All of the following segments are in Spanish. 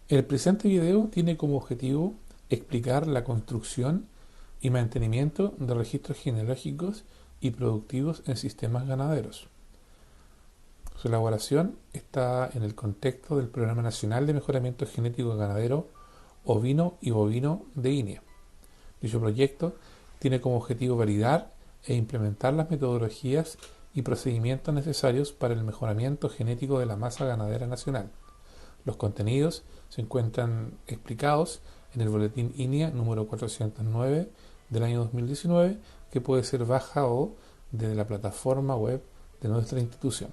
El presente video tiene como objetivo explicar la construcción y mantenimiento de registros genealógicos y productivos en sistemas ganaderos. Su elaboración está en el contexto del Programa Nacional de Mejoramiento Genético Ganadero Ovino y Bovino de INEA. Dicho proyecto tiene como objetivo validar e implementar las metodologías y procedimientos necesarios para el mejoramiento genético de la masa ganadera nacional. Los contenidos se encuentran explicados en el boletín INEA número 409 del año 2019, que puede ser bajado desde la plataforma web de nuestra institución.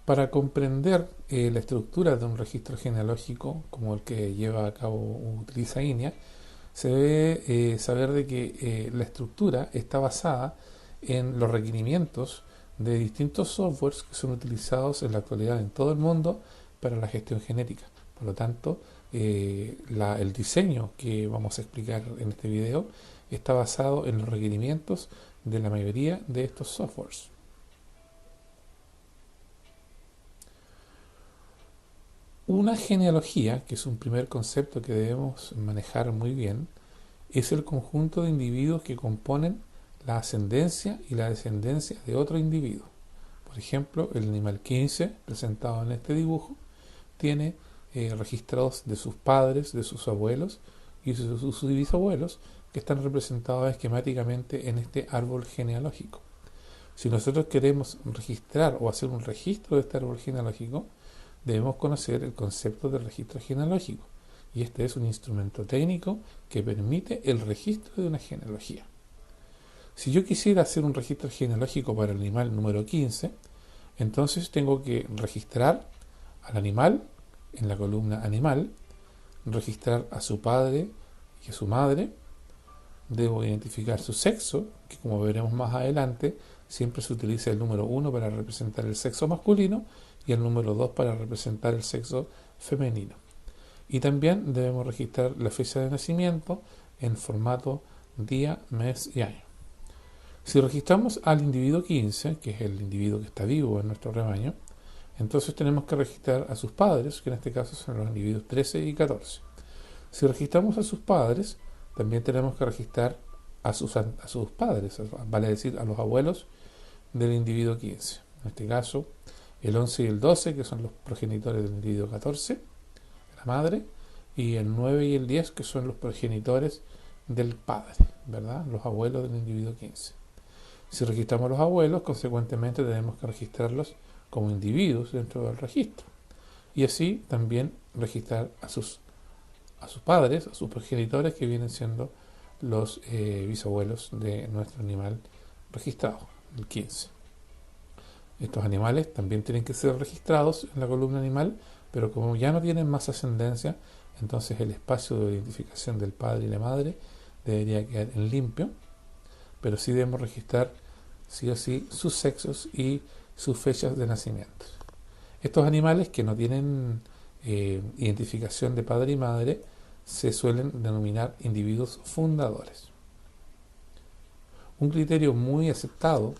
Para comprender la estructura de un registro genealógico como el que lleva a cabo utiliza INEA, se debe saber de que la estructura está basada en los requerimientos de distintos softwares que son utilizados en la actualidad en todo el mundo para la gestión genética. Por lo tanto, el diseño que vamos a explicar en este video está basado en los requerimientos de la mayoría de estos softwares. Una genealogía, que es un primer concepto que debemos manejar muy bien, es el conjunto de individuos que componen la ascendencia y la descendencia de otro individuo. Por ejemplo, el animal 15, presentado en este dibujo, tiene registrados de sus padres, de sus abuelos y de sus bisabuelos, que están representados esquemáticamente en este árbol genealógico. Si nosotros queremos registrar o hacer un registro de este árbol genealógico, debemos conocer el concepto del registro genealógico, y este es un instrumento técnico que permite el registro de una genealogía. Si yo quisiera hacer un registro genealógico para el animal número 15, entonces tengo que registrar al animal en la columna animal, registrar a su padre y a su madre, debo identificar su sexo, que como veremos más adelante, siempre se utiliza el número 1 para representar el sexo masculino y el número 2 para representar el sexo femenino. Y también debemos registrar la fecha de nacimiento en formato día, mes y año. Si registramos al individuo 15, que es el individuo que está vivo en nuestro rebaño, entonces tenemos que registrar a sus padres, que en este caso son los individuos 13 y 14. Si registramos a sus padres, también tenemos que registrar a sus padres, vale decir, a los abuelos del individuo 15. En este caso, el 11 y el 12, que son los progenitores del individuo 14, la madre, y el 9 y el 10, que son los progenitores del padre, ¿verdad? Los abuelos del individuo 15. Si registramos a los abuelos, consecuentemente tenemos que registrarlos como individuos dentro del registro. Y así también registrar a sus padres, a sus progenitores, que vienen siendo los bisabuelos de nuestro animal registrado, el 15. Estos animales también tienen que ser registrados en la columna animal, pero como ya no tienen más ascendencia, entonces el espacio de identificación del padre y la madre debería quedar en limpio, pero sí debemos registrar sí o sí sus sexos y sus fechas de nacimiento. Estos animales que no tienen identificación de padre y madre se suelen denominar individuos fundadores. Un criterio muy aceptado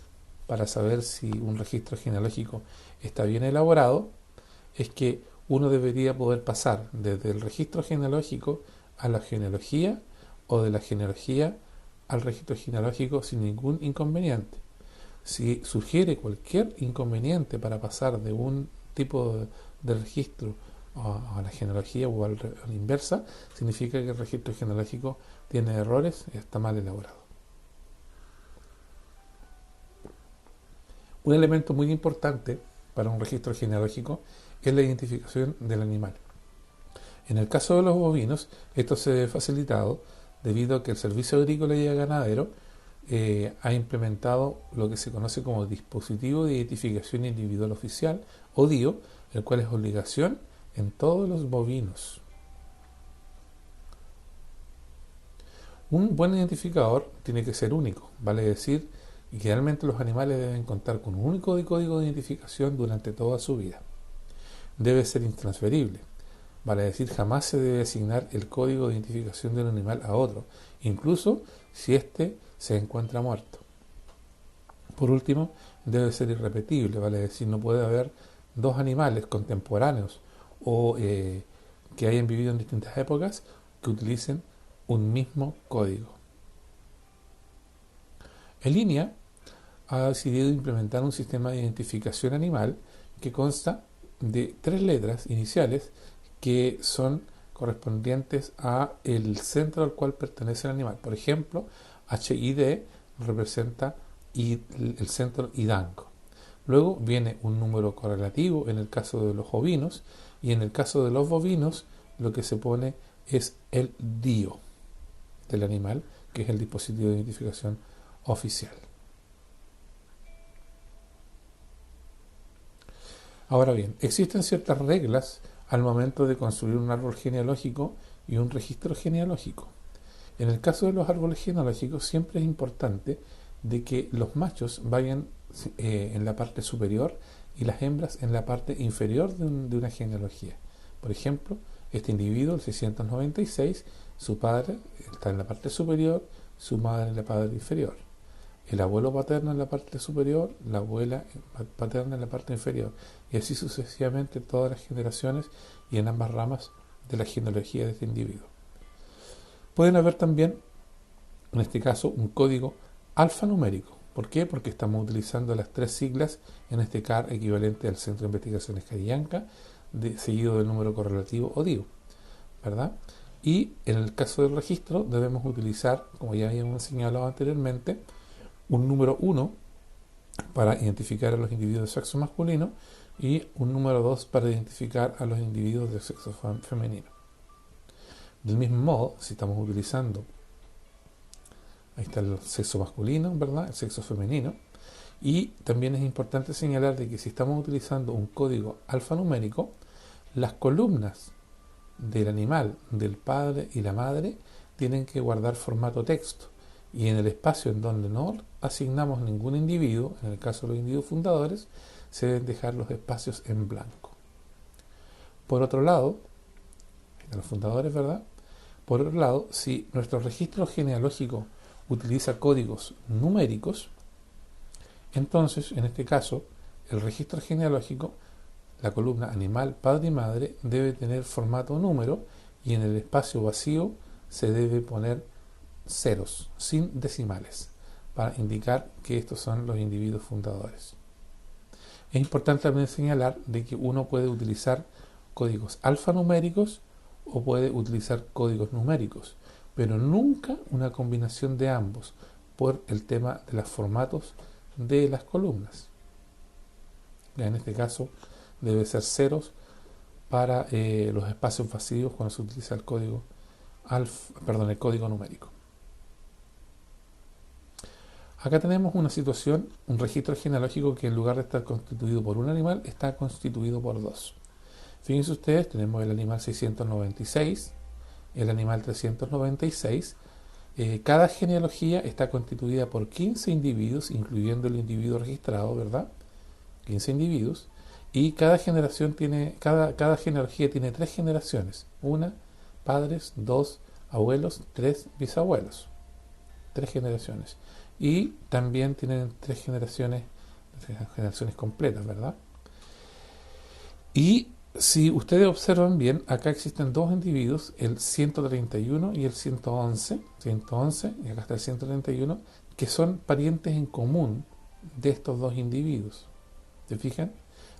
para saber si un registro genealógico está bien elaborado es que uno debería poder pasar desde el registro genealógico a la genealogía o de la genealogía al registro genealógico sin ningún inconveniente. Si sugiere cualquier inconveniente para pasar de un tipo de registro a la genealogía o a la inversa, significa que el registro genealógico tiene errores y está mal elaborado. Un elemento muy importante para un registro genealógico es la identificación del animal. En el caso de los bovinos, esto se ve facilitado debido a que el Servicio Agrícola y Ganadero ha implementado lo que se conoce como Dispositivo de Identificación Individual Oficial, o DIO, el cual es obligación en todos los bovinos. Un buen identificador tiene que ser único, vale decir, idealmente los animales deben contar con un único código de identificación durante toda su vida. Debe ser intransferible, vale decir, jamás se debe asignar el código de identificación de un animal a otro, incluso si éste se encuentra muerto. Por último, debe ser irrepetible, vale decir, no puede haber dos animales contemporáneos o que hayan vivido en distintas épocas que utilicen un mismo código. En línea ha decidido implementar un sistema de identificación animal que consta de 3 letras iniciales que son correspondientes a el centro al cual pertenece el animal. Por ejemplo, HID representa el centro hidanco. Luego viene un número correlativo en el caso de los ovinos, y en el caso de los bovinos lo que se pone es el DIO del animal, que es el dispositivo de identificación oficial. Ahora bien, existen ciertas reglas al momento de construir un árbol genealógico y un registro genealógico. En el caso de los árboles genealógicos siempre es importante de que los machos vayan en la parte superior y las hembras en la parte inferior de una genealogía. Por ejemplo, este individuo, el 696, su padre está en la parte superior, su madre en la parte inferior. El abuelo paterno en la parte superior, la abuela paterna en la parte inferior, y así sucesivamente todas las generaciones y en ambas ramas de la genealogía de este individuo. Pueden haber también, en este caso, un código alfanumérico. ¿Por qué? Porque estamos utilizando las 3 siglas en este CAR equivalente al Centro de Investigaciones Carillanca, seguido del número correlativo o DIO, ¿verdad? Y en el caso del registro debemos utilizar, como ya habíamos señalado anteriormente, un número 1 para identificar a los individuos de sexo masculino y un número 2 para identificar a los individuos de sexo femenino. Del mismo modo, si estamos utilizando, ahí está el sexo masculino, ¿verdad? El sexo femenino. Y también es importante señalar de que si estamos utilizando un código alfanumérico, las columnas del animal, del padre y la madre, tienen que guardar formato texto. Y en el espacio en donde no asignamos ningún individuo, en el caso de los individuos fundadores, se deben dejar los espacios en blanco. Por otro lado, de los fundadores, ¿verdad? Por otro lado, si nuestro registro genealógico utiliza códigos numéricos, entonces, en este caso, el registro genealógico, la columna animal, padre y madre, debe tener formato número y en el espacio vacío se debe poner ceros, sin decimales, para indicar que estos son los individuos fundadores. Es importante también señalar de que uno puede utilizar códigos alfanuméricos o puede utilizar códigos numéricos, pero nunca una combinación de ambos por el tema de los formatos de las columnas. En este caso debe ser ceros para los espacios vacíos cuando se utiliza el código el código numérico. Acá tenemos una situación, un registro genealógico que en lugar de estar constituido por un animal, está constituido por 2. Fíjense ustedes, tenemos el animal 696, el animal 396. Cada genealogía está constituida por 15 individuos, incluyendo el individuo registrado, ¿verdad? 15 individuos. Y cada genealogía tiene 3 generaciones. 1, padres, 2, abuelos, 3, bisabuelos. 3 generaciones. Y también tienen 3 generaciones completas, ¿verdad? Y si ustedes observan bien, acá existen 2 individuos, el 131 y el 111, y acá está el 131, que son parientes en común de estos 2 individuos. ¿Se fijan?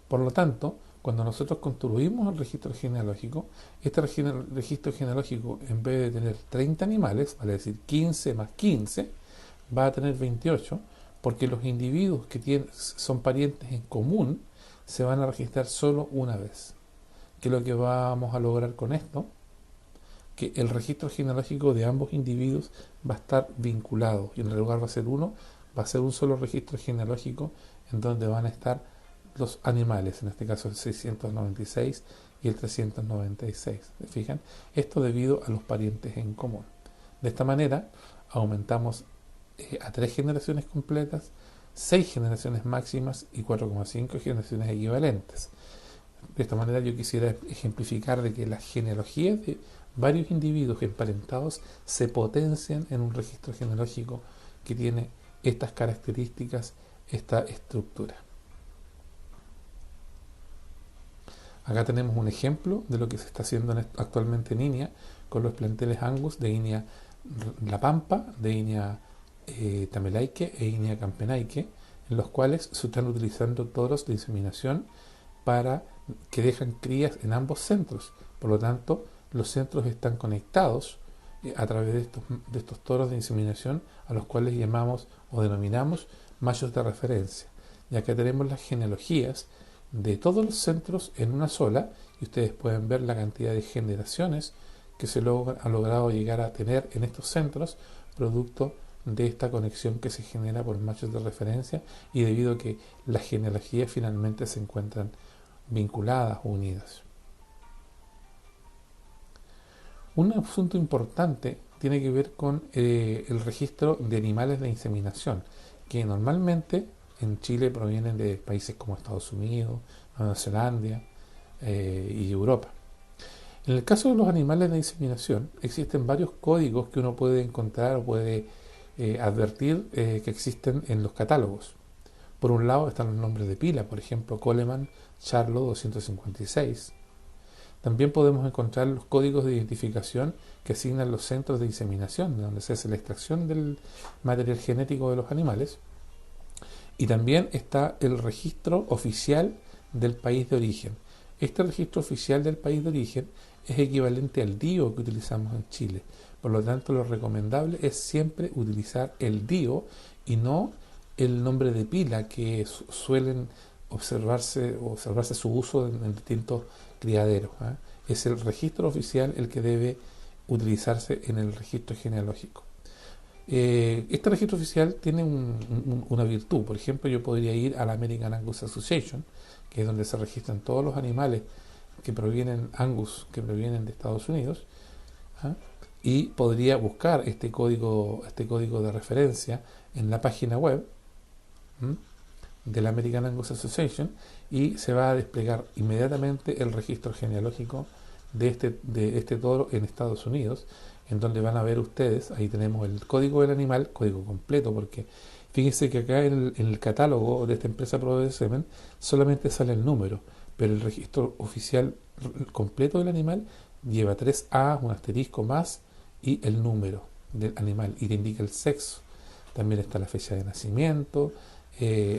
Por lo tanto, cuando nosotros construimos el registro genealógico, este registro genealógico, en vez de tener 30 animales, vale decir 15 más 15, va a tener 28, porque los individuos que son parientes en común se van a registrar solo una vez. ¿Qué es lo que vamos a lograr con esto? Que el registro genealógico de ambos individuos va a estar vinculado, y en lugar va a ser un solo registro genealógico en donde van a estar los animales, en este caso el 696 y el 396. ¿Se fijan? Esto debido a los parientes en común. De esta manera aumentamos a 3 generaciones completas, 6 generaciones máximas y 4,5 generaciones equivalentes. De esta manera yo quisiera ejemplificar de que las genealogías de varios individuos emparentados se potencian en un registro genealógico que tiene estas características, esta estructura. Acá tenemos un ejemplo de lo que se está haciendo actualmente en Inia con los planteles Angus de Inia La Pampa, de Inia Tamelaique e Inia Campenaique, en los cuales se están utilizando toros de inseminación para que dejan crías en ambos centros. Por lo tanto, los centros están conectados a través de estos toros de inseminación, a los cuales llamamos o denominamos machos de referencia. Y acá tenemos las genealogías de todos los centros en una sola, y ustedes pueden ver la cantidad de generaciones que se ha logrado llegar a tener en estos centros, producto de esta conexión que se genera por machos de referencia y debido a que las genealogías finalmente se encuentran vinculadas o unidas. Un asunto importante tiene que ver con el registro de animales de inseminación, que normalmente en Chile provienen de países como Estados Unidos, Nueva Zelanda y Europa. En el caso de los animales de inseminación, existen varios códigos que uno puede encontrar o puede advertir que existen en los catálogos. Por un lado están los nombres de pila, por ejemplo, Coleman Charlo 256. También podemos encontrar los códigos de identificación que asignan los centros de inseminación, de donde se hace la extracción del material genético de los animales. Y también está el registro oficial del país de origen. Este registro oficial del país de origen es equivalente al DIO que utilizamos en Chile. Por lo tanto, lo recomendable es siempre utilizar el DIO y no el nombre de pila que suelen observarse su uso en distintos criaderos. Es el registro oficial el que debe utilizarse en el registro genealógico. Este registro oficial tiene una virtud. Por ejemplo, yo podría ir a la American Angus Association, que es donde se registran todos los animales que provienen de Estados Unidos, y podría buscar este código de referencia en la página web de la American Angus Association, y se va a desplegar inmediatamente el registro genealógico de este toro en Estados Unidos, en donde van a ver ustedes, ahí tenemos el código del animal, código completo, porque fíjense que acá en el catálogo de esta empresa Provee Semen solamente sale el número, pero el registro oficial completo del animal lleva 3A, un asterisco más y el número del animal, y te indica el sexo. También está la fecha de nacimiento,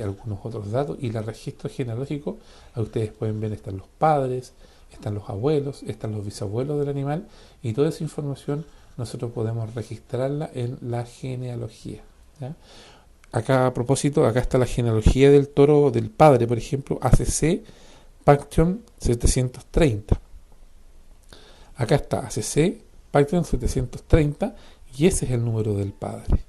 algunos otros datos, y el registro genealógico, a ustedes pueden ver, están los padres, están los abuelos, están los bisabuelos del animal, y toda esa información nosotros podemos registrarla en la genealogía, ¿ya? Acá a propósito, acá está la genealogía del toro del padre, por ejemplo, ACC Paction 730. Acá está ACC Paction 730 y ese es el número del padre.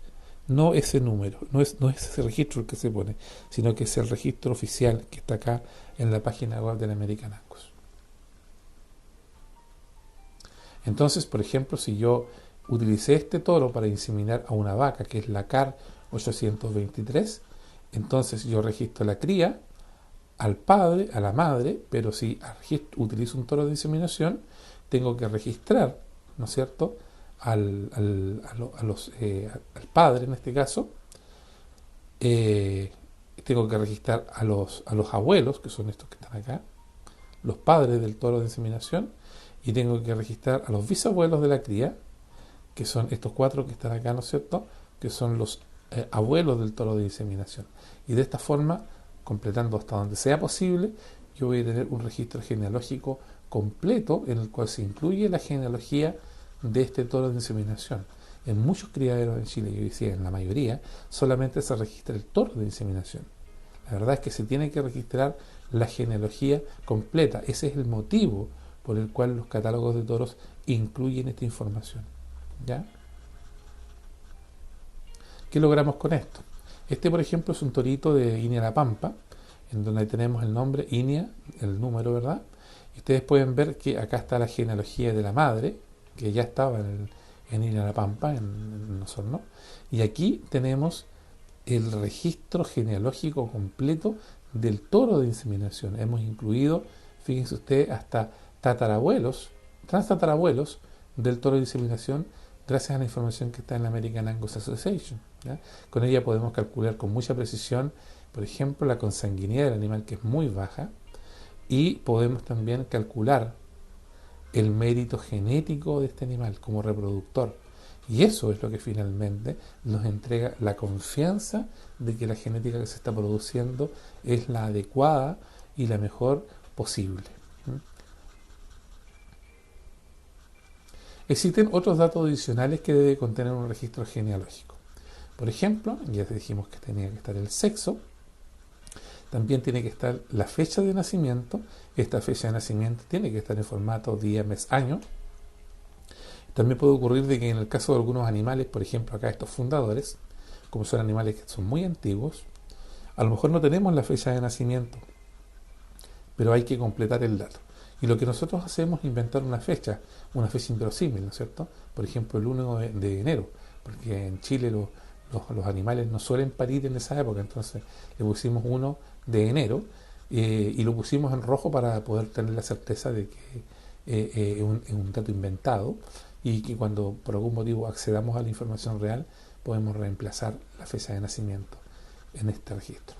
No ese número, no es ese registro el que se pone, sino que es el registro oficial que está acá en la página web del American Angus. Entonces, por ejemplo, si yo utilicé este toro para inseminar a una vaca, que es la CAR 823, entonces yo registro la cría, al padre, a la madre, pero si utilizo un toro de inseminación, tengo que registrar, ¿no es cierto?, al padre en este caso, tengo que registrar a los abuelos, que son estos que están acá, los padres del toro de inseminación, y tengo que registrar a los bisabuelos de la cría, que son estos 4 que están acá, ¿no es cierto?, que son los abuelos del toro de inseminación. Y de esta forma, completando hasta donde sea posible, yo voy a tener un registro genealógico completo en el cual se incluye la genealogía de este toro de inseminación. En muchos criaderos en Chile, yo decía en la mayoría, solamente se registra el toro de inseminación. La verdad es que se tiene que registrar la genealogía completa. Ese es el motivo por el cual los catálogos de toros incluyen esta información, ¿ya? ¿Qué logramos con esto? Este, por ejemplo, es un torito de Inia La Pampa, en donde tenemos el nombre Inia, el número, ¿verdad? Y ustedes pueden ver que acá está la genealogía de la madre, que ya estaba en Inia La Pampa, en Osorno. Y aquí tenemos el registro genealógico completo del toro de inseminación. Hemos incluido, fíjense ustedes, hasta tatarabuelos, transtatarabuelos del toro de inseminación, gracias a la información que está en la American Angus Association, ¿ya? Con ella podemos calcular con mucha precisión, por ejemplo, la consanguinidad del animal, que es muy baja, y podemos también calcular el mérito genético de este animal como reproductor. Y eso es lo que finalmente nos entrega la confianza de que la genética que se está produciendo es la adecuada y la mejor posible. Existen otros datos adicionales que debe contener un registro genealógico. Por ejemplo, ya dijimos que tenía que estar el sexo, también tiene que estar la fecha de nacimiento. Esta fecha de nacimiento tiene que estar en formato día, mes, año. También puede ocurrir de que en el caso de algunos animales, por ejemplo acá estos fundadores, como son animales que son muy antiguos, a lo mejor no tenemos la fecha de nacimiento, pero hay que completar el dato. Y lo que nosotros hacemos es inventar una fecha inverosímil, ¿no es cierto? Por ejemplo, el 1 de enero, porque en Chile los animales no suelen parir en esa época, entonces le pusimos 1 de enero y lo pusimos en rojo para poder tener la certeza de que es un dato inventado y que cuando por algún motivo accedamos a la información real podemos reemplazar la fecha de nacimiento en este registro.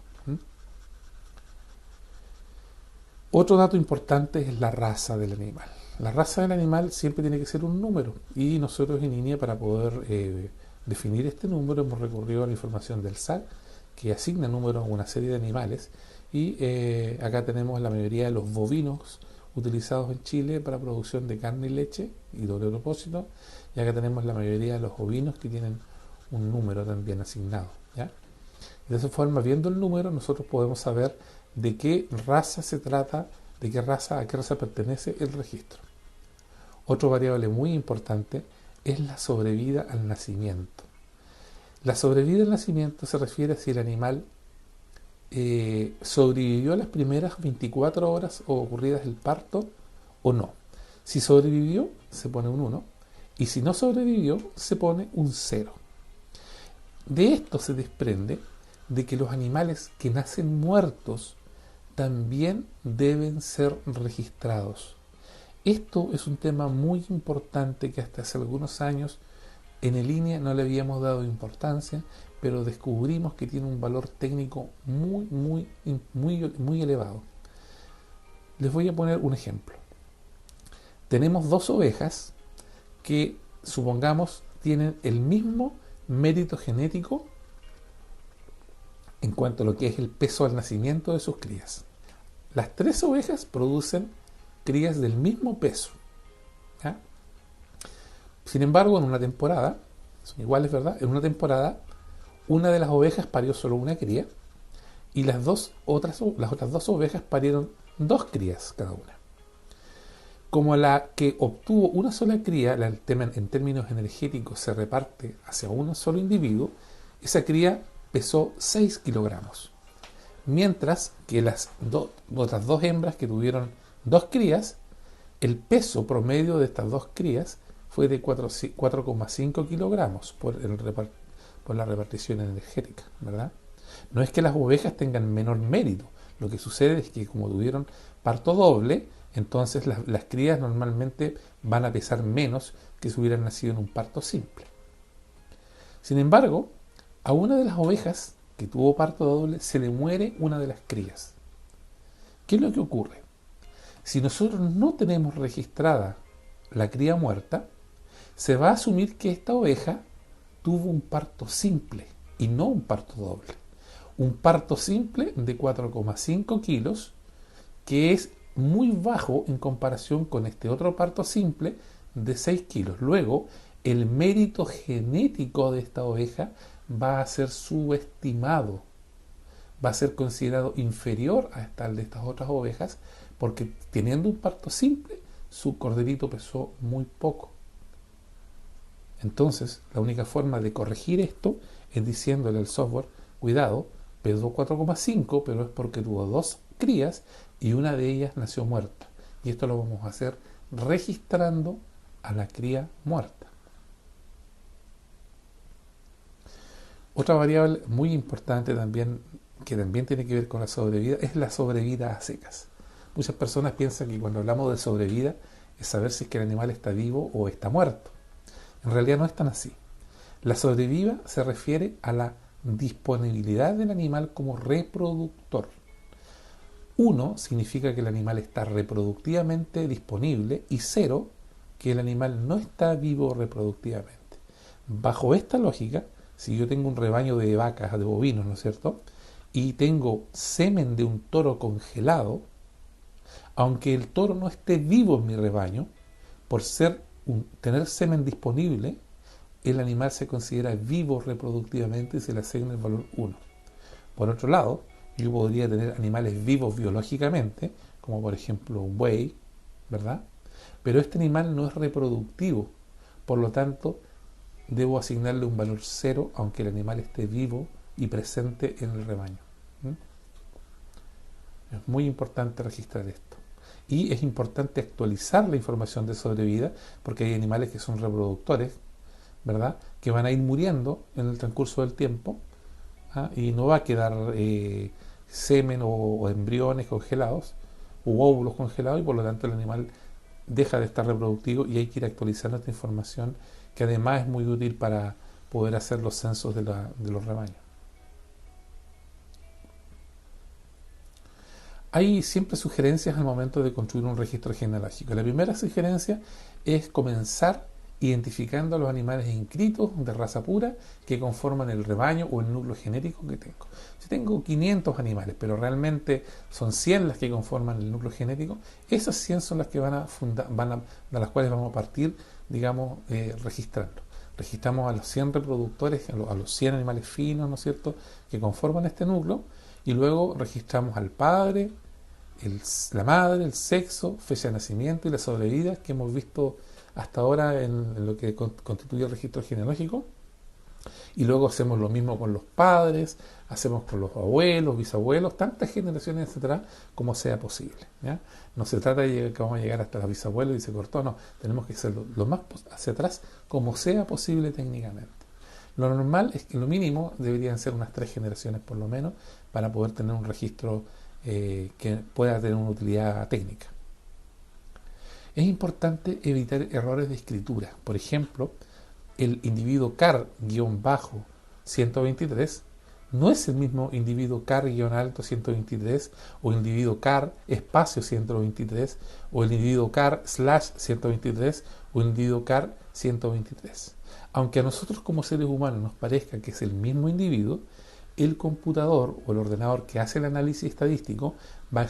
Otro dato importante es la raza del animal. La raza del animal siempre tiene que ser un número y nosotros en INEA para poder definir este número hemos recurrido a la información del SAC que asigna números a una serie de animales y acá tenemos la mayoría de los bovinos utilizados en Chile para producción de carne y leche y doble propósito, y acá tenemos la mayoría de los ovinos que tienen un número también asignado, ¿ya? De esa forma, viendo el número, nosotros podemos saber de qué raza se trata, a qué raza pertenece el registro. Otro variable muy importante es la sobrevida al nacimiento. La sobrevida al nacimiento se refiere a si el animal sobrevivió a las primeras 24 horas ocurridas el parto o no. Si sobrevivió, se pone un 1, y si no sobrevivió, se pone un 0. De esto se desprende de que los animales que nacen muertos también deben ser registrados. Esto es un tema muy importante que hasta hace algunos años en el INEA no le habíamos dado importancia, pero descubrimos que tiene un valor técnico muy elevado. Les voy a poner un ejemplo. Tenemos dos ovejas que, supongamos, tienen el mismo mérito genético en cuanto a lo que es el peso al nacimiento de sus crías. Las tres ovejas producen crías del mismo peso, ¿ya? Sin embargo, en una temporada, son iguales, ¿verdad? En una temporada, una de las ovejas parió solo una cría y las otras dos ovejas parieron dos crías cada una. Como la que obtuvo una sola cría, en términos energéticos se reparte hacia un solo individuo, esa cría pesó 6 kilogramos. Mientras que las otras dos hembras que tuvieron dos crías, el peso promedio de estas dos crías fue de 4,5 kilogramos por la repartición energética, ¿verdad? No es que las ovejas tengan menor mérito, lo que sucede es que como tuvieron parto doble, entonces las crías normalmente van a pesar menos que si hubieran nacido en un parto simple. Sin embargo, a una de las ovejas que tuvo parto doble se le muere una de las crías. ¿Qué es lo que ocurre? Si nosotros no tenemos registrada la cría muerta, se va a asumir que esta oveja tuvo un parto simple y no un parto doble. Un parto simple de 4,5 kilos, que es muy bajo en comparación con este otro parto simple de 6 kilos. Luego, el mérito genético de esta oveja va a ser subestimado, va a ser considerado inferior a tal de estas otras ovejas, porque teniendo un parto simple, su corderito pesó muy poco. Entonces, la única forma de corregir esto es diciéndole al software, cuidado, pesó 4,5, pero es porque tuvo dos crías y una de ellas nació muerta. Y esto lo vamos a hacer registrando a la cría muerta. Otra variable muy importante también, que también tiene que ver con la sobrevida, es la sobrevida a secas. Muchas personas piensan que cuando hablamos de sobrevida es saber si es que el animal está vivo o está muerto. En realidad no es tan así. La sobrevida se refiere a la disponibilidad del animal como reproductor. 1 significa que el animal está reproductivamente disponible y 0 que el animal no está vivo reproductivamente. Bajo esta lógica, si yo tengo un rebaño de vacas, de bovinos, ¿no es cierto?, y tengo semen de un toro congelado, aunque el toro no esté vivo en mi rebaño, por tener semen disponible, el animal se considera vivo reproductivamente y se le asigna el valor 1. Por otro lado, yo podría tener animales vivos biológicamente, como por ejemplo un buey, ¿verdad? Pero este animal no es reproductivo, por lo tanto, debo asignarle un valor 0, aunque el animal esté vivo y presente en el rebaño. Es muy importante registrar esto. Y es importante actualizar la información de sobrevida, porque hay animales que son reproductores, ¿verdad?, que van a ir muriendo en el transcurso del tiempo, y no va a quedar semen o embriones congelados o óvulos congelados, y por lo tanto el animal deja de estar reproductivo y hay que ir actualizando esta información, que además es muy útil para poder hacer los censos de los rebaños. Hay siempre sugerencias al momento de construir un registro genealógico. La primera sugerencia es comenzar identificando a los animales inscritos de raza pura que conforman el rebaño o el núcleo genético que tengo. Si tengo 500 animales, pero realmente son 100 las que conforman el núcleo genético, esas 100 son las que de las cuales vamos a partir, digamos, registrando. Registramos a los 100 reproductores, a los 100 animales finos, ¿no es cierto?, que conforman este núcleo, y luego registramos al padre, la madre, el sexo, fecha de nacimiento y la sobrevida que hemos visto hasta ahora en lo que constituye el registro genealógico, y luego hacemos lo mismo con los padres, hacemos con los abuelos, bisabuelos, tantas generaciones, etcétera, como sea posible, ¿ya? No se trata de que vamos a llegar hasta los bisabuelos y se cortó, no, tenemos que hacerlo lo más hacia atrás como sea posible técnicamente. Lo normal es que lo mínimo deberían ser unas 3 generaciones por lo menos para poder tener un registro que pueda tener una utilidad técnica. Es importante evitar errores de escritura. Por ejemplo, el individuo car-123 no es el mismo individuo car-alto 123 o el individuo car espacio 123 o el individuo car/123 o el individuo car 123. Aunque a nosotros como seres humanos nos parezca que es el mismo individuo, el computador o el ordenador que hace el análisis estadístico va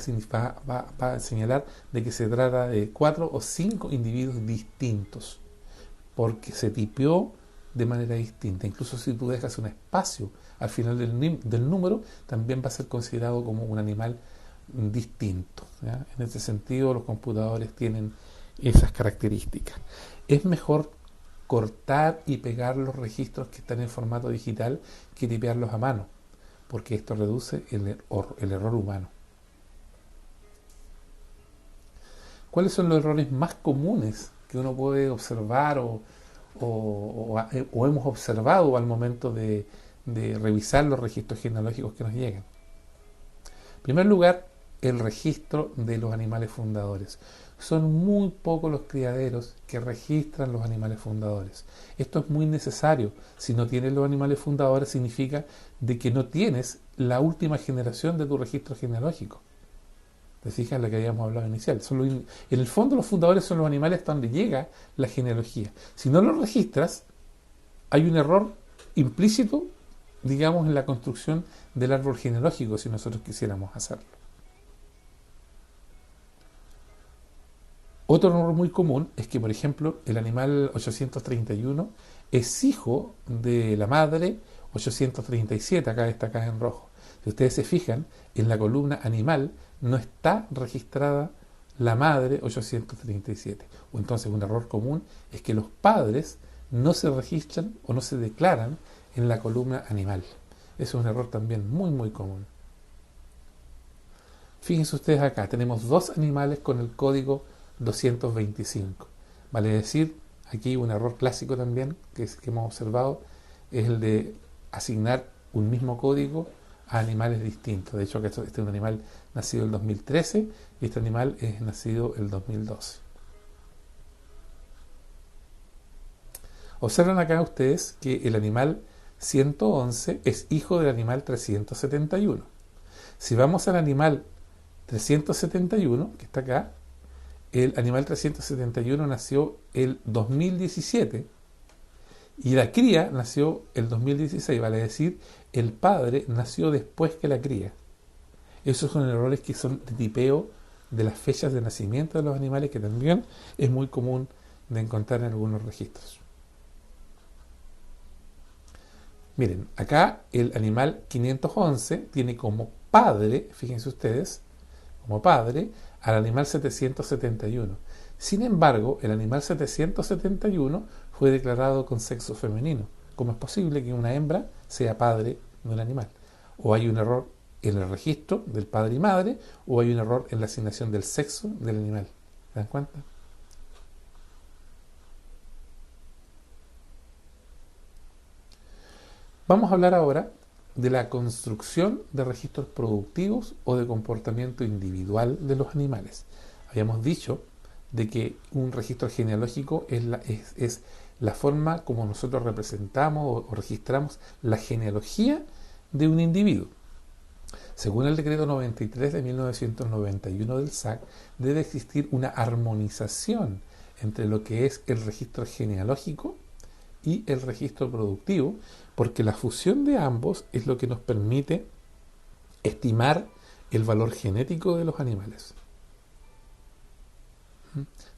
a señalar de que se trata de 4 o 5 individuos distintos, porque se tipió de manera distinta. Incluso si tú dejas un espacio al final del número, también va a ser considerado como un animal distinto, ¿ya? En este sentido, los computadores tienen esas características. Es mejor cortar y pegar los registros que están en formato digital que tipearlos a mano, porque esto reduce el error humano. ¿Cuáles son los errores más comunes que uno puede observar o hemos observado al momento de revisar los registros genealógicos que nos llegan? En primer lugar, el registro de los animales fundadores. Son muy pocos los criaderos que registran los animales fundadores. Esto es muy necesario. Si no tienes los animales fundadores, significa de que no tienes la última generación de tu registro genealógico. ¿Te fijas en lo que habíamos hablado inicial? En el fondo, los fundadores son los animales hasta donde llega la genealogía. Si no los registras, hay un error implícito, digamos, en la construcción del árbol genealógico, si nosotros quisiéramos hacerlo. Otro error muy común es que, por ejemplo, el animal 831 es hijo de la madre 837, acá destacada en rojo. Si ustedes se fijan, en la columna animal no está registrada la madre 837. O entonces un error común es que los padres no se registran o no se declaran en la columna animal. Eso es un error también muy muy común. Fíjense ustedes acá, tenemos 2 animales con el código 225. Vale decir, aquí un error clásico también que hemos observado es el de asignar un mismo código a animales distintos. De hecho, este es un animal nacido el 2013 y este animal es nacido el 2012. Observan acá ustedes que el animal 111 es hijo del animal 371. Si vamos al animal 371, que está acá, el animal 371 nació el 2017 y la cría nació el 2016, vale decir, el padre nació después que la cría. Esos son errores que son de tipeo de las fechas de nacimiento de los animales, que también es muy común de encontrar en algunos registros. Miren, acá el animal 511 tiene como padre, fíjense ustedes, como padre al animal 771. Sin embargo, el animal 771 fue declarado con sexo femenino. ¿Cómo es posible que una hembra sea padre de un animal? O hay un error en el registro del padre y madre, o hay un error en la asignación del sexo del animal. ¿Se dan cuenta? Vamos a hablar ahora de la construcción de registros productivos o de comportamiento individual de los animales. Habíamos dicho de que un registro genealógico es la forma como nosotros representamos o registramos la genealogía de un individuo. Según el decreto 93 de 1991 del SAC, debe existir una armonización entre lo que es el registro genealógico y el registro productivo, porque la fusión de ambos es lo que nos permite estimar el valor genético de los animales.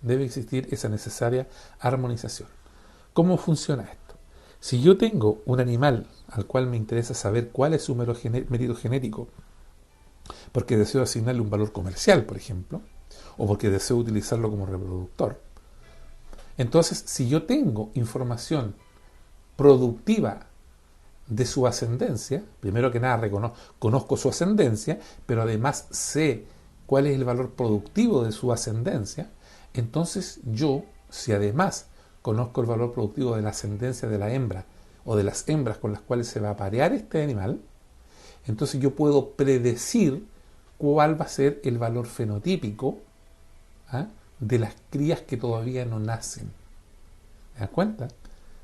Debe existir esa necesaria armonización. ¿Cómo funciona esto? Si yo tengo un animal al cual me interesa saber cuál es su mérito genético, porque deseo asignarle un valor comercial, por ejemplo, o porque deseo utilizarlo como reproductor, entonces si yo tengo información productiva de su ascendencia, primero que nada conozco su ascendencia, pero además sé cuál es el valor productivo de su ascendencia, entonces yo, si además conozco el valor productivo de la ascendencia de la hembra o de las hembras con las cuales se va a parear este animal, entonces yo puedo predecir cuál va a ser el valor fenotípico de las crías que todavía no nacen. ¿Me das cuenta?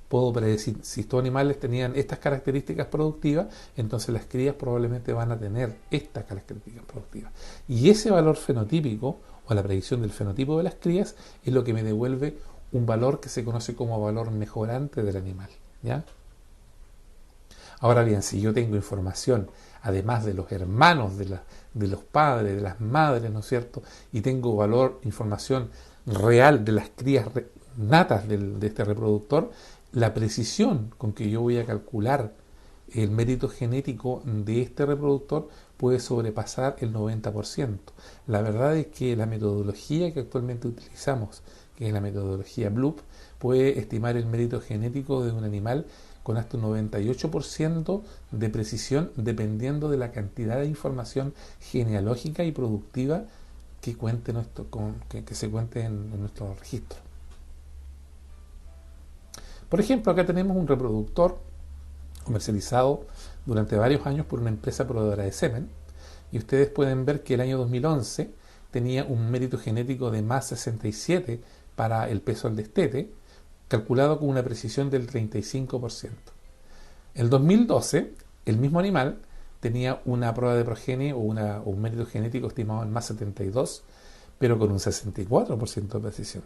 Puedo predecir, si estos animales tenían estas características productivas, entonces las crías probablemente van a tener estas características productivas. Y ese valor fenotípico, o la predicción del fenotipo de las crías, es lo que me devuelve un valor que se conoce como valor mejorante del animal. ¿Ya? Ahora bien, si yo tengo información, además de los hermanos, de los padres, de las madres, ¿no es cierto? Y tengo información real de las crías natas de este reproductor, la precisión con que yo voy a calcular el mérito genético de este reproductor puede sobrepasar el 90%. La verdad es que la metodología que actualmente utilizamos, que es la metodología Bloop, puede estimar el mérito genético de un animal con hasta un 98% de precisión, dependiendo de la cantidad de información genealógica y productiva que se cuente en nuestro registro. Por ejemplo, acá tenemos un reproductor comercializado durante varios años por una empresa proveedora de semen, y ustedes pueden ver que el año 2011 tenía un mérito genético de más 67 para el peso al destete, calculado con una precisión del 35%. El 2012, el mismo animal tenía una prueba de progenie o un mérito genético estimado en más 72, pero con un 64% de precisión.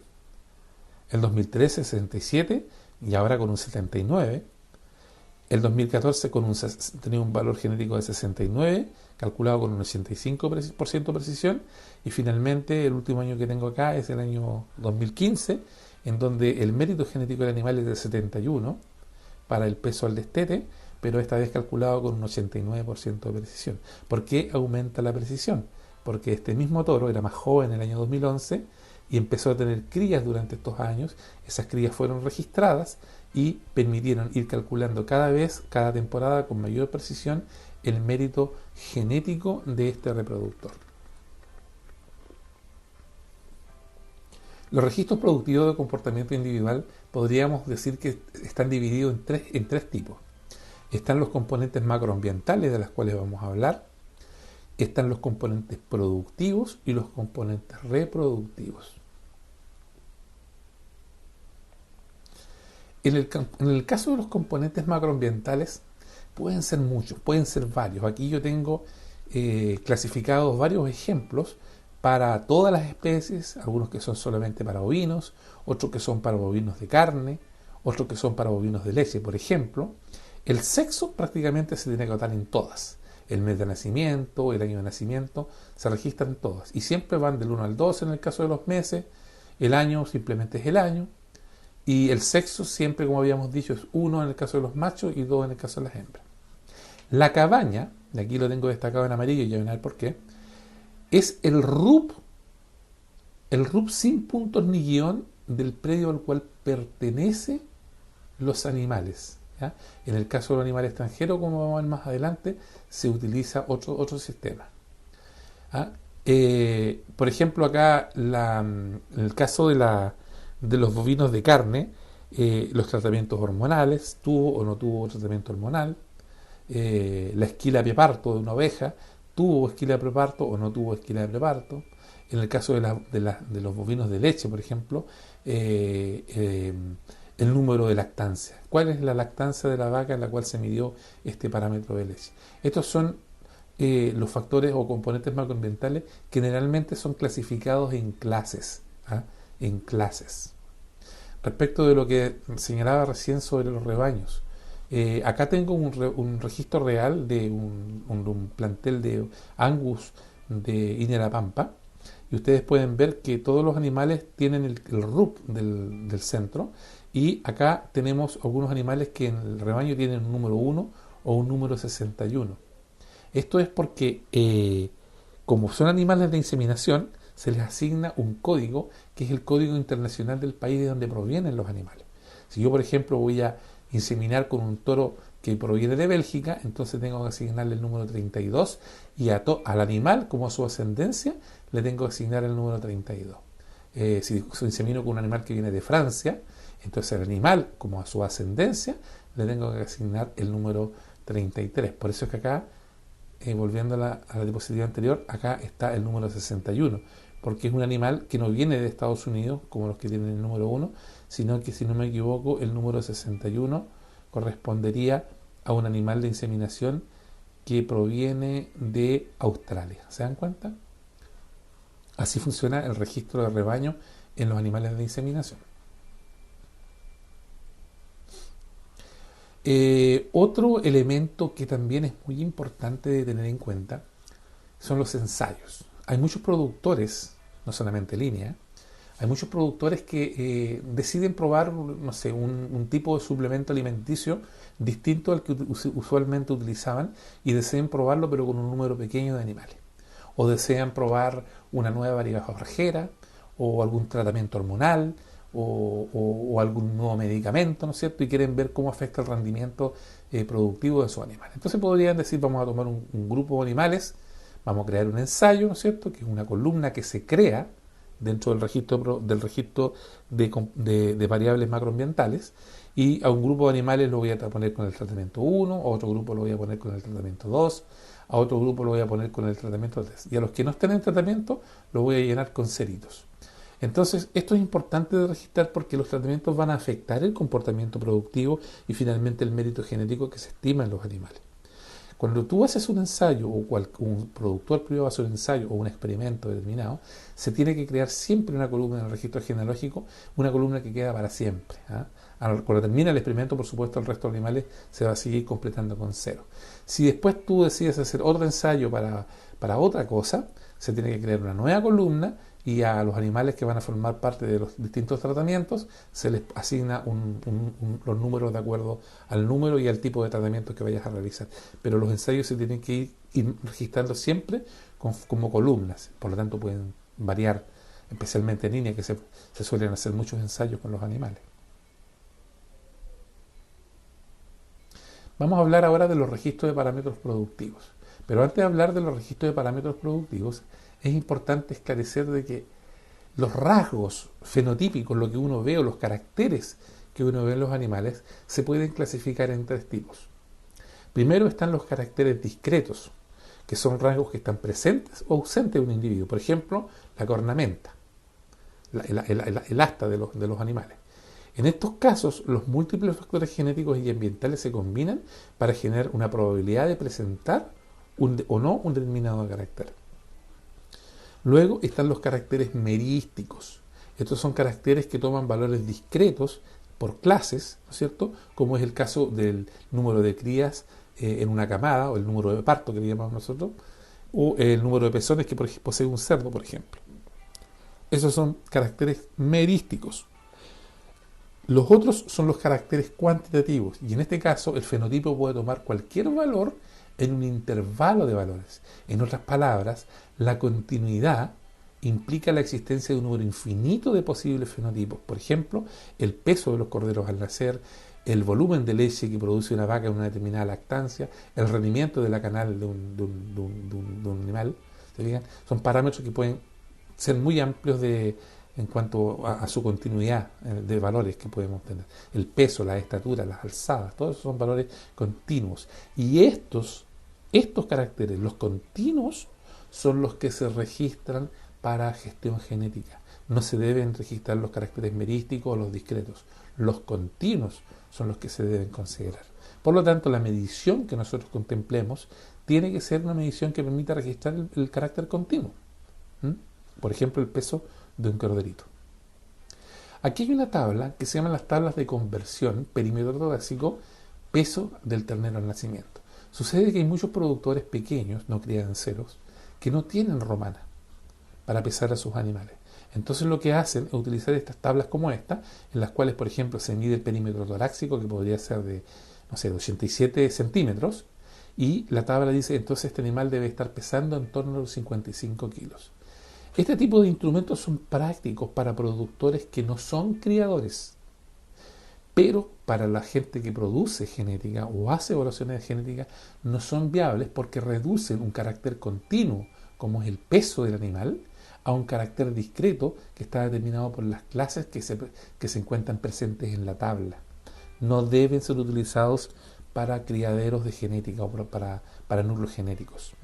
El 2013, 67, y ahora con un 79. El 2014 tenía un valor genético de 69, calculado con un 85% de precisión, y finalmente el último año que tengo acá es el año 2015, en donde el mérito genético del animal es de 71 para el peso al destete, pero esta vez calculado con un 89% de precisión. ¿Por qué aumenta la precisión? Porque este mismo toro era más joven en el año 2011 y empezó a tener crías durante estos años. Esas crías fueron registradas y permitieron ir calculando cada temporada con mayor precisión el mérito genético de este reproductor. Los registros productivos de comportamiento individual podríamos decir que están divididos en tres tipos. Están los componentes macroambientales, de los cuales vamos a hablar. Están los componentes productivos y los componentes reproductivos. En el caso de los componentes macroambientales, pueden ser muchos, pueden ser varios. Aquí yo tengo clasificados varios ejemplos para todas las especies, algunos que son solamente para bovinos, otros que son para bovinos de carne, otros que son para bovinos de leche, por ejemplo. El sexo prácticamente se tiene que anotar en todas. El mes de nacimiento, el año de nacimiento, se registran todas. Y siempre van del 1 al 12 en el caso de los meses, el año simplemente es el año, y el sexo siempre, como habíamos dicho, es 1 en el caso de los machos y 2 en el caso de las hembras. La cabaña, de aquí lo tengo destacado en amarillo y ya ven a ver por qué, es el RUP sin puntos ni guión del predio al cual pertenecen los animales. ¿Ya? En el caso de los animales extranjeros, como vamos a ver más adelante, se utiliza otro sistema. ¿Ah? Por ejemplo, acá en el caso de los bovinos de carne, los tratamientos hormonales, tuvo o no tuvo tratamiento hormonal, la esquila de preparto de una oveja, tuvo esquila de preparto o no tuvo esquila de preparto. En el caso de los bovinos de leche, por ejemplo, el número de lactancia. ¿Cuál es la lactancia de la vaca en la cual se midió este parámetro de leche? Estos son los factores o componentes macroambientales que generalmente son clasificados en clases. ¿Ah? En clases. Respecto de lo que señalaba recién sobre los rebaños, acá tengo un registro real de un plantel de Angus de Inera Pampa, y ustedes pueden ver que todos los animales tienen el RUP del centro, y acá tenemos algunos animales que en el rebaño tienen un número 1 o un número 61. Esto es porque, como son animales de inseminación, se les asigna un código que es el código internacional del país de donde provienen los animales. Si yo, por ejemplo, voy a inseminar con un toro que proviene de Bélgica, entonces tengo que asignarle el número 32 y al animal, como a su ascendencia, le tengo que asignar el número 32. Si insemino con un animal que viene de Francia, entonces al animal, como a su ascendencia, le tengo que asignar el número 33. Por eso es que acá, volviendo a la diapositiva anterior, acá está el número 61, porque es un animal que no viene de Estados Unidos, como los que tienen el número 1, sino que, si no me equivoco, el número 61 correspondería a un animal de inseminación que proviene de Australia. ¿Se dan cuenta? Así funciona el registro de rebaño en los animales de inseminación. Otro elemento que también es muy importante de tener en cuenta son los ensayos. Hay muchos productores, no solamente línea, hay muchos productores que deciden probar, no sé, un tipo de suplemento alimenticio distinto al que usualmente utilizaban, y desean probarlo pero con un número pequeño de animales. O desean probar una nueva variedad forrajera, o algún tratamiento hormonal, o algún nuevo medicamento, ¿no es cierto? Y quieren ver cómo afecta el rendimiento productivo de esos animales. Entonces podrían decir, vamos a tomar un grupo de animales, vamos a crear un ensayo, ¿no es cierto?, que es una columna que se crea dentro del registro de variables macroambientales, y a un grupo de animales lo voy a poner con el tratamiento 1, a otro grupo lo voy a poner con el tratamiento 2, a otro grupo lo voy a poner con el tratamiento 3, y a los que no estén en tratamiento lo voy a llenar con ceritos. Entonces, esto es importante de registrar porque los tratamientos van a afectar el comportamiento productivo y finalmente el mérito genético que se estima en los animales. Cuando tú haces un ensayo, o un productor privado hace un ensayo o un experimento determinado, se tiene que crear siempre una columna en el registro genealógico, una columna que queda para siempre. Cuando termina el experimento, por supuesto, el resto de los animales se va a seguir completando con 0. Si después tú decides hacer otro ensayo para otra cosa, se tiene que crear una nueva columna, y a los animales que van a formar parte de los distintos tratamientos se les asigna los números de acuerdo al número y al tipo de tratamiento que vayas a realizar. Pero los ensayos se tienen que ir registrando siempre como columnas, por lo tanto pueden variar, especialmente en línea, que se suelen hacer muchos ensayos con los animales. Vamos a hablar ahora de los registros de parámetros productivos. Pero antes de hablar de los registros de parámetros productivos, es importante esclarecer de que los rasgos fenotípicos, lo que uno ve, o los caracteres que uno ve en los animales, se pueden clasificar en 3 tipos. Primero están los caracteres discretos, que son rasgos que están presentes o ausentes de un individuo. Por ejemplo, la cornamenta, el asta de los animales. En estos casos, los múltiples factores genéticos y ambientales se combinan para generar una probabilidad de presentar o no un determinado carácter. Luego están los caracteres merísticos. Estos son caracteres que toman valores discretos por clases, ¿no es cierto? Como es el caso del número de crías en una camada, o el número de parto que le llamamos nosotros, o el número de pezones que posee un cerdo, por ejemplo. Esos son caracteres merísticos. Los otros son los caracteres cuantitativos, y en este caso el fenotipo puede tomar cualquier valor en un intervalo de valores. En otras palabras, la continuidad implica la existencia de un número infinito de posibles fenotipos. Por ejemplo, el peso de los corderos al nacer, el volumen de leche que produce una vaca en una determinada lactancia, el rendimiento de la canal de un animal. ¿Se fijan? Son parámetros que pueden ser muy amplios en cuanto a su continuidad de valores que podemos tener. El peso, la estatura, las alzadas, todos esos son valores continuos. Y estos caracteres, los continuos, son los que se registran para gestión genética. No se deben registrar los caracteres merísticos o los discretos. Los continuos son los que se deben considerar. Por lo tanto, la medición que nosotros contemplemos tiene que ser una medición que permita registrar el carácter continuo. Por ejemplo, el peso de un corderito. Aquí hay una tabla que se llama las tablas de conversión, perímetro torácico, peso del ternero al nacimiento. Sucede que hay muchos productores pequeños, no crianceros, que no tienen romana para pesar a sus animales. Entonces lo que hacen es utilizar estas tablas como esta, en las cuales, por ejemplo, se mide el perímetro torácico, que podría ser de 87 centímetros, y la tabla dice, entonces este animal debe estar pesando en torno a los 55 kilos. Este tipo de instrumentos son prácticos para productores que no son criadores, pero para la gente que produce genética o hace evaluaciones de genética no son viables porque reducen un carácter continuo, como es el peso del animal, a un carácter discreto que está determinado por las clases que se encuentran presentes en la tabla. No deben ser utilizados para criaderos de genética o para núcleos genéticos.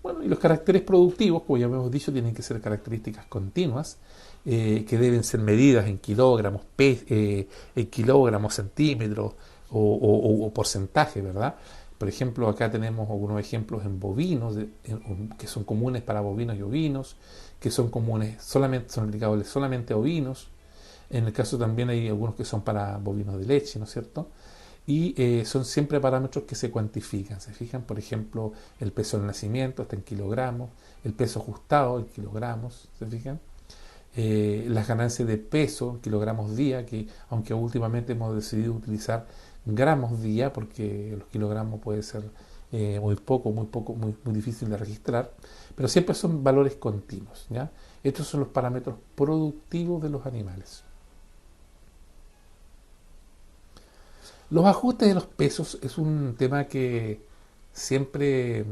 Bueno, y los caracteres productivos, como ya hemos dicho, tienen que ser características continuas, que deben ser medidas en kilogramos, centímetros o porcentaje, ¿verdad? Por ejemplo, acá tenemos algunos ejemplos en bovinos, que son comunes para bovinos y ovinos, que son aplicables solamente a ovinos. En el caso también hay algunos que son para bovinos de leche, ¿no es cierto? Y son siempre parámetros que se cuantifican. ¿Se fijan? Por ejemplo, el peso del nacimiento está en kilogramos, el peso ajustado en kilogramos, ¿se fijan? Las ganancias de peso, kilogramos día, que aunque últimamente hemos decidido utilizar gramos día, porque los kilogramos puede ser muy difícil de registrar, pero siempre son valores continuos, ¿ya? Estos son los parámetros productivos de los animales. Los ajustes de los pesos es un tema que siempre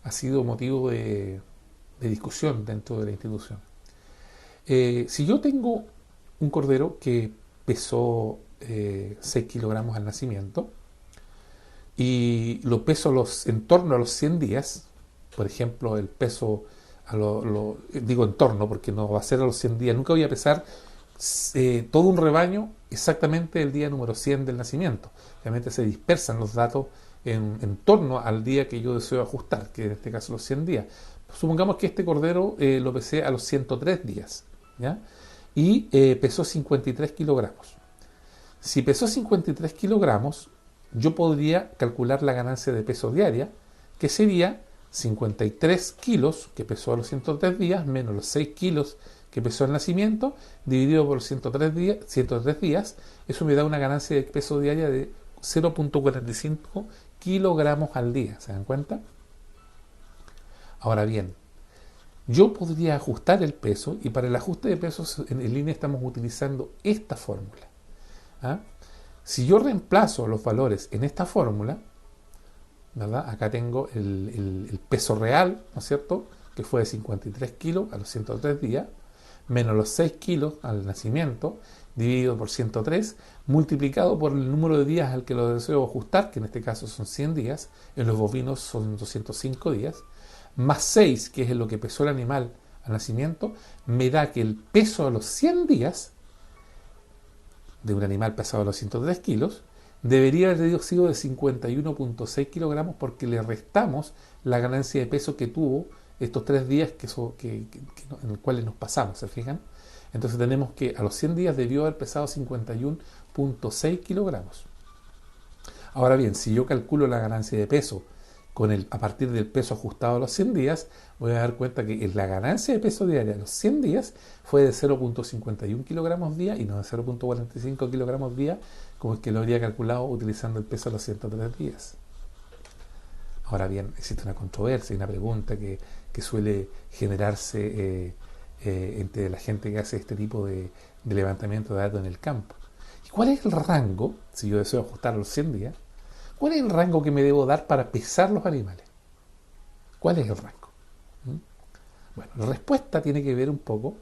ha sido motivo de discusión dentro de la institución. Si yo tengo un cordero que pesó 6 kilogramos al nacimiento y lo peso en torno a los 100 días, por ejemplo, el peso, digo en torno porque no va a ser a los 100 días, nunca voy a pesar todo un rebaño exactamente el día número 100 del nacimiento. Realmente se dispersan los datos en torno al día que yo deseo ajustar, que en este caso los 100 días. Supongamos que este cordero lo pesé a los 103 días, ¿ya? Y pesó 53 kilogramos. Si pesó 53 kilogramos, yo podría calcular la ganancia de peso diaria, que sería 53 kilos que pesó a los 103 días, menos los 6 kilos que pesó al nacimiento, dividido por 103 días, eso me da una ganancia de peso diaria de 0.45 kilogramos al día. ¿Se dan cuenta? Ahora bien, yo podría ajustar el peso, y para el ajuste de pesos en línea estamos utilizando esta fórmula. Si yo reemplazo los valores en esta fórmula, ¿verdad? Acá tengo el peso real, ¿no es cierto?, que fue de 53 kilos a los 103 días, menos los 6 kilos al nacimiento, dividido por 103, multiplicado por el número de días al que lo deseo ajustar, que en este caso son 100 días, en los bovinos son 205 días, más 6, que es lo que pesó el animal al nacimiento, me da que el peso a los 100 días de un animal pesado a los 103 kilos debería haber sido de 51,6 kilogramos porque le restamos la ganancia de peso que tuvo estos 3 días en los cuales nos pasamos, ¿se fijan? Entonces tenemos que a los 100 días debió haber pesado 51,6 kilogramos. Ahora bien, si yo calculo la ganancia de peso a partir del peso ajustado a los 100 días, voy a dar cuenta que la ganancia de peso diaria a los 100 días fue de 0,51 kilogramos día y no de 0,45 kilogramos día, como el que lo habría calculado utilizando el peso a los 103 días. Ahora bien, existe una controversia y una pregunta que suele generarse entre la gente que hace este tipo de levantamiento de datos en el campo. ¿Y cuál es el rango, si yo deseo ajustar a los 100 días, cuál es el rango que me debo dar para pesar los animales? ¿Cuál es el rango? Bueno, la respuesta tiene que ver un poco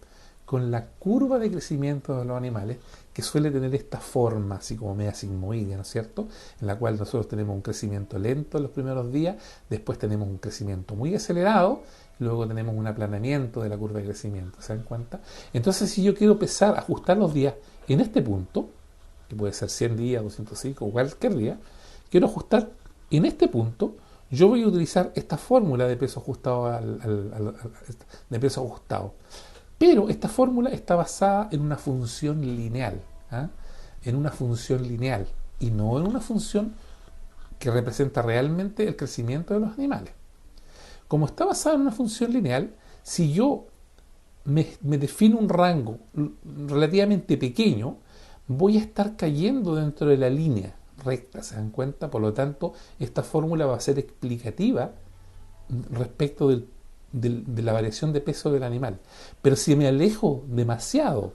con la curva de crecimiento de los animales, que suele tener esta forma, así como media sigmoidea, ¿no es cierto?, en la cual nosotros tenemos un crecimiento lento en los primeros días, después tenemos un crecimiento muy acelerado, luego tenemos un aplanamiento de la curva de crecimiento, ¿se dan cuenta? Entonces, si yo quiero ajustar los días en este punto, que puede ser 100 días, 205 o cualquier día, quiero ajustar en este punto, yo voy a utilizar esta fórmula de peso ajustado de peso ajustado. Pero esta fórmula está basada en una función lineal, en una función lineal y no en una función que representa realmente el crecimiento de los animales. Como está basada en una función lineal, si yo me defino un rango relativamente pequeño, voy a estar cayendo dentro de la línea recta, ¿se dan cuenta? Por lo tanto, esta fórmula va a ser explicativa respecto de la variación de peso del animal. Pero si me alejo demasiado,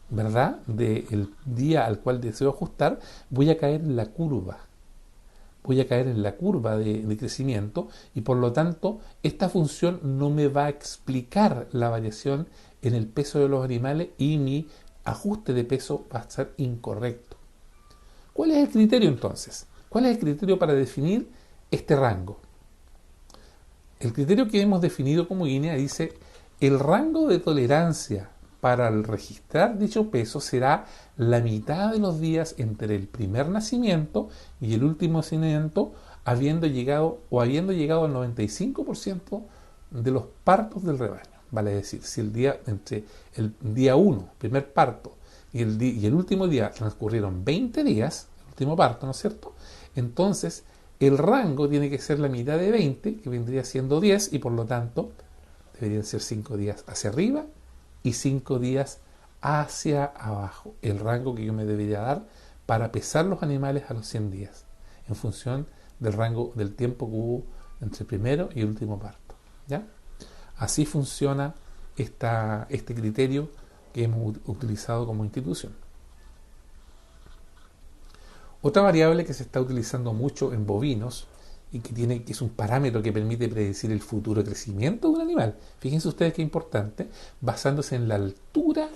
¿verdad?, del día al cual deseo ajustar, voy a caer en la curva. Voy a caer en la curva de crecimiento y por lo tanto esta función no me va a explicar la variación en el peso de los animales y mi ajuste de peso va a ser incorrecto. ¿Cuál es el criterio entonces? ¿Cuál es el criterio para definir este rango? El criterio que hemos definido como línea dice: el rango de tolerancia para el registrar dicho peso será la mitad de los días entre el primer nacimiento y el último nacimiento, habiendo llegado al 95% de los partos del rebaño. Vale decir, si entre el día 1, primer parto, y el último día transcurrieron 20 días, el último parto, ¿no es cierto? Entonces, el rango tiene que ser la mitad de 20, que vendría siendo 10, y por lo tanto deberían ser 5 días hacia arriba y 5 días hacia abajo. El rango que yo me debería dar para pesar los animales a los 100 días, en función del rango del tiempo que hubo entre el primero y el último parto. ¿Ya? Así funciona este criterio que hemos utilizado como institución. Otra variable que se está utilizando mucho en bovinos y que es un parámetro que permite predecir el futuro crecimiento de un animal. Fíjense ustedes qué importante, basándose en la altura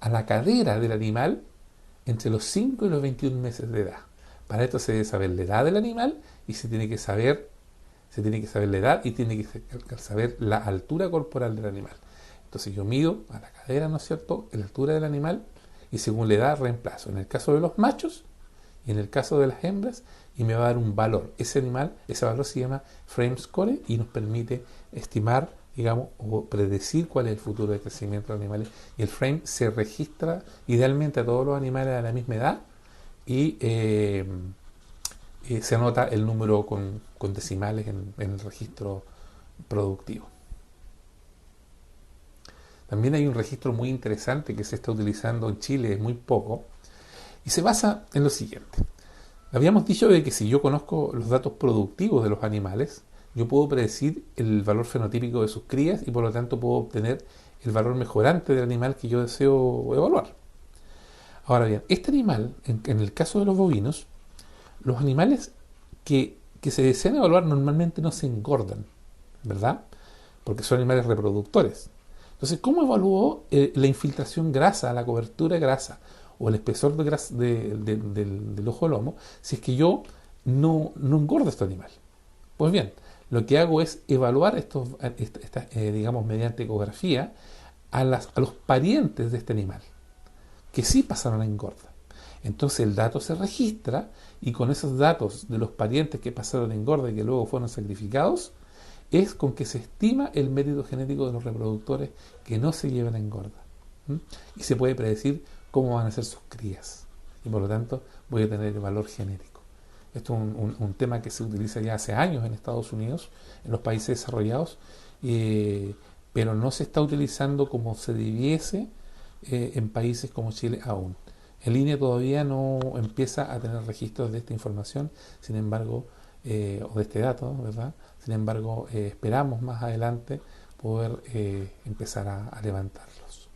a la cadera del animal entre los 5 y los 21 meses de edad. Para esto se debe saber la edad del animal y se tiene que saber la edad y tiene que saber la altura corporal del animal. Entonces yo mido a la cadera, ¿no es cierto?, la altura del animal y según la edad reemplazo. En el caso de los machos y en el caso de las hembras, y me va a dar un valor. Ese valor se llama frame score y nos permite estimar, digamos, o predecir cuál es el futuro de crecimiento de los animales. Y el frame se registra idealmente a todos los animales a la misma edad y se anota el número con decimales en el registro productivo. También hay un registro muy interesante que se está utilizando en Chile, muy poco, y se basa en lo siguiente. Habíamos dicho de que si yo conozco los datos productivos de los animales, yo puedo predecir el valor fenotípico de sus crías y por lo tanto puedo obtener el valor mejorante del animal que yo deseo evaluar. Ahora bien, este animal, en el caso de los bovinos, los animales que se desean evaluar normalmente no se engordan, ¿verdad? Porque son animales reproductores. Entonces, ¿cómo evalúo la infiltración grasa, la cobertura de grasa o el espesor de grasa del ojo lomo si es que yo no engordo este animal? Pues bien, lo que hago es evaluar digamos, mediante ecografía a los parientes de este animal, que sí pasaron a engorda. Entonces el dato se registra y con esos datos de los parientes que pasaron engorda y que luego fueron sacrificados, es con que se estima el mérito genético de los reproductores que no se llevan a engorda. ¿Mm? Y se puede predecir cómo van a ser sus crías. Y por lo tanto voy a tener el valor genético. Esto es un tema que se utiliza ya hace años en Estados Unidos, en los países desarrollados, pero no se está utilizando como se debiese en países como Chile aún. El INE todavía no empieza a tener registros de esta información, sin embargo, o de este dato, ¿verdad? Sin embargo, esperamos más adelante poder empezar a levantarlos.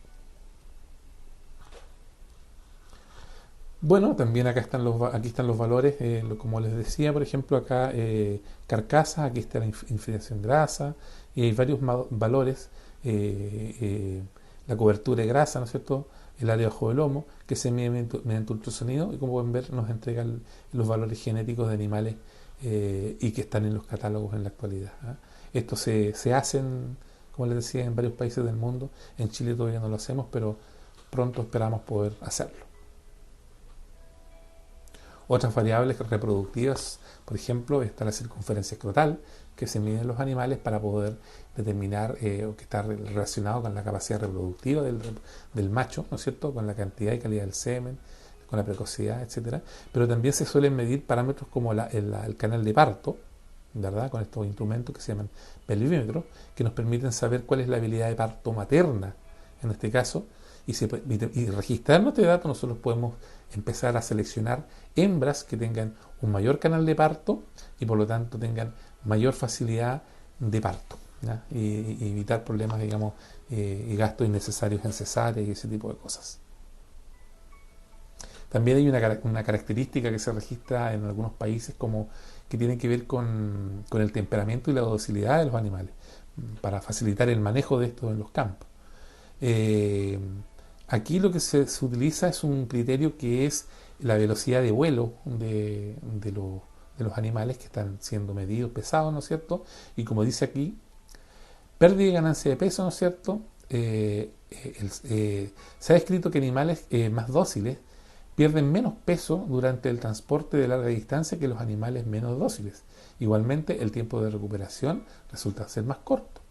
Bueno, también aquí están los valores, como les decía, por ejemplo, acá carcasa, aquí está la infiltración grasa, y hay varios valores, la cobertura de grasa, ¿no es cierto?, el área bajo el lomo, que se mide mediante ultrasonido, y como pueden ver nos entregan los valores genéticos de animales y que están en los catálogos en la actualidad. Estos se hacen, como les decía, en varios países del mundo. En Chile todavía no lo hacemos, pero pronto esperamos poder hacerlo. Otras variables reproductivas, por ejemplo, está la circunferencia escrotal, que se mide en los animales para poder determinar o que está relacionado con la capacidad reproductiva del macho, ¿no es cierto?, con la cantidad y calidad del semen, con la precocidad, etcétera. Pero también se suelen medir parámetros como el canal de parto, ¿verdad?, con estos instrumentos que se llaman pelvímetros, que nos permiten saber cuál es la habilidad de parto materna, en este caso, y registrando este dato nosotros podemos empezar a seleccionar hembras que tengan un mayor canal de parto y por lo tanto tengan mayor facilidad de parto, ¿ya? Y evitar problemas, digamos, y gastos innecesarios en cesáreas y ese tipo de cosas. También hay una característica que se registra en algunos países como que tiene que ver con el temperamento y la docilidad de los animales, para facilitar el manejo de esto en los campos. Aquí lo que se utiliza es un criterio que es la velocidad de vuelo de los animales que están siendo medidos, pesados, ¿no es cierto? Y como dice aquí, pérdida y ganancia de peso, ¿no es cierto? Se ha descrito que animales más dóciles pierden menos peso durante el transporte de larga distancia que los animales menos dóciles. Igualmente, el tiempo de recuperación resulta ser más corto.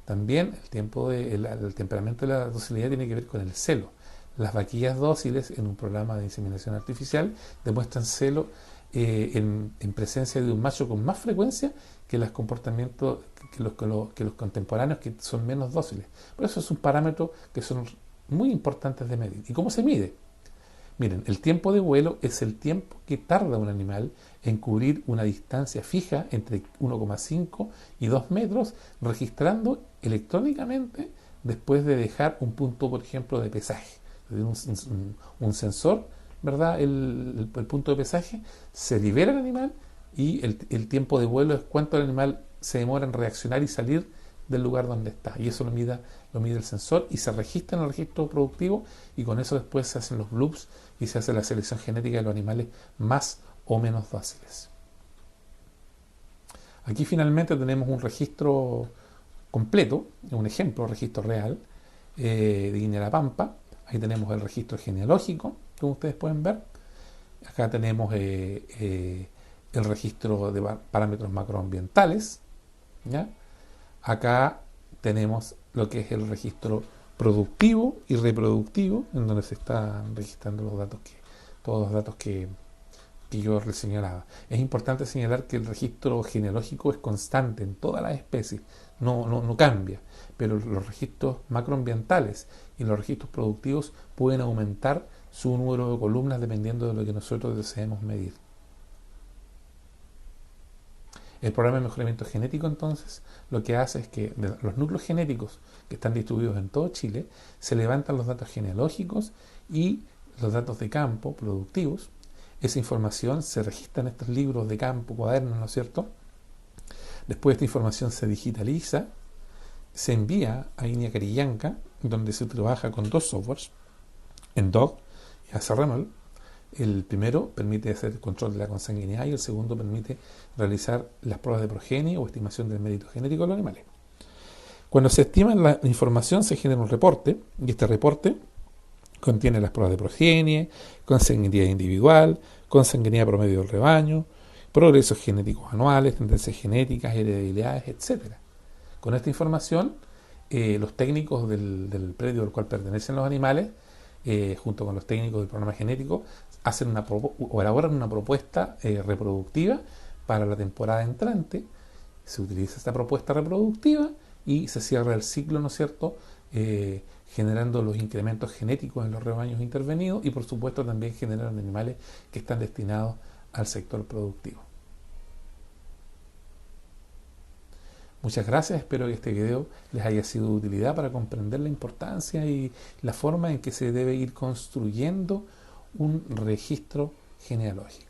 También el temperamento de la docilidad tiene que ver con el celo. Las vaquillas dóciles en un programa de inseminación artificial demuestran celo en presencia de un macho con más frecuencia que los comportamientos que los contemporáneos que son menos dóciles. Por eso es un parámetro que son muy importantes de medir. ¿Y cómo se mide? Miren, el tiempo de vuelo es el tiempo que tarda un animal en cubrir una distancia fija entre 1,5 y 2 metros, registrando electrónicamente después de dejar un punto, por ejemplo, de pesaje. Un sensor, ¿verdad? El punto de pesaje, se libera el animal y el tiempo de vuelo es cuánto el animal se demora en reaccionar y salir del lugar donde está. Y eso lo mide el sensor y se registra en el registro productivo y con eso después se hacen los bloops y se hace la selección genética de los animales más o menos dóciles. Aquí finalmente tenemos un registro completo, un ejemplo, registro real de Guinea La Pampa. Ahí tenemos el registro genealógico, como ustedes pueden ver. Acá tenemos el registro de parámetros macroambientales, ¿ya? Acá tenemos lo que es el registro productivo y reproductivo, en donde se están registrando todos los datos que yo les señalaba. Es importante señalar que el registro genealógico es constante en todas las especies, no cambia, pero los registros macroambientales y los registros productivos pueden aumentar su número de columnas dependiendo de lo que nosotros deseemos medir. El programa de mejoramiento genético, entonces, lo que hace es que de los núcleos genéticos que están distribuidos en todo Chile, se levantan los datos genealógicos y los datos de campo productivos. Esa información se registra en estos libros de campo, cuadernos, ¿no es cierto? Después esta información se digitaliza, se envía a INEA Carillanca, donde se trabaja con dos softwares, ENDOC y ACREMOL. El primero permite hacer el control de la consanguinidad y el segundo permite realizar las pruebas de progenie o estimación del mérito genético de los animales. Cuando se estima la información se genera un reporte y este reporte Contiene las pruebas de progenie, consanguinidad individual, consanguinidad promedio del rebaño, progresos genéticos anuales, tendencias genéticas, heredabilidades, etcétera. Con esta información, los técnicos del predio al cual pertenecen los animales, junto con los técnicos del programa genético, elaboran una propuesta reproductiva para la temporada entrante. Se utiliza esta propuesta reproductiva y se cierra el ciclo, ¿no es cierto?, generando los incrementos genéticos en los rebaños intervenidos y por supuesto también generan animales que están destinados al sector productivo. Muchas gracias, espero que este video les haya sido de utilidad para comprender la importancia y la forma en que se debe ir construyendo un registro genealógico.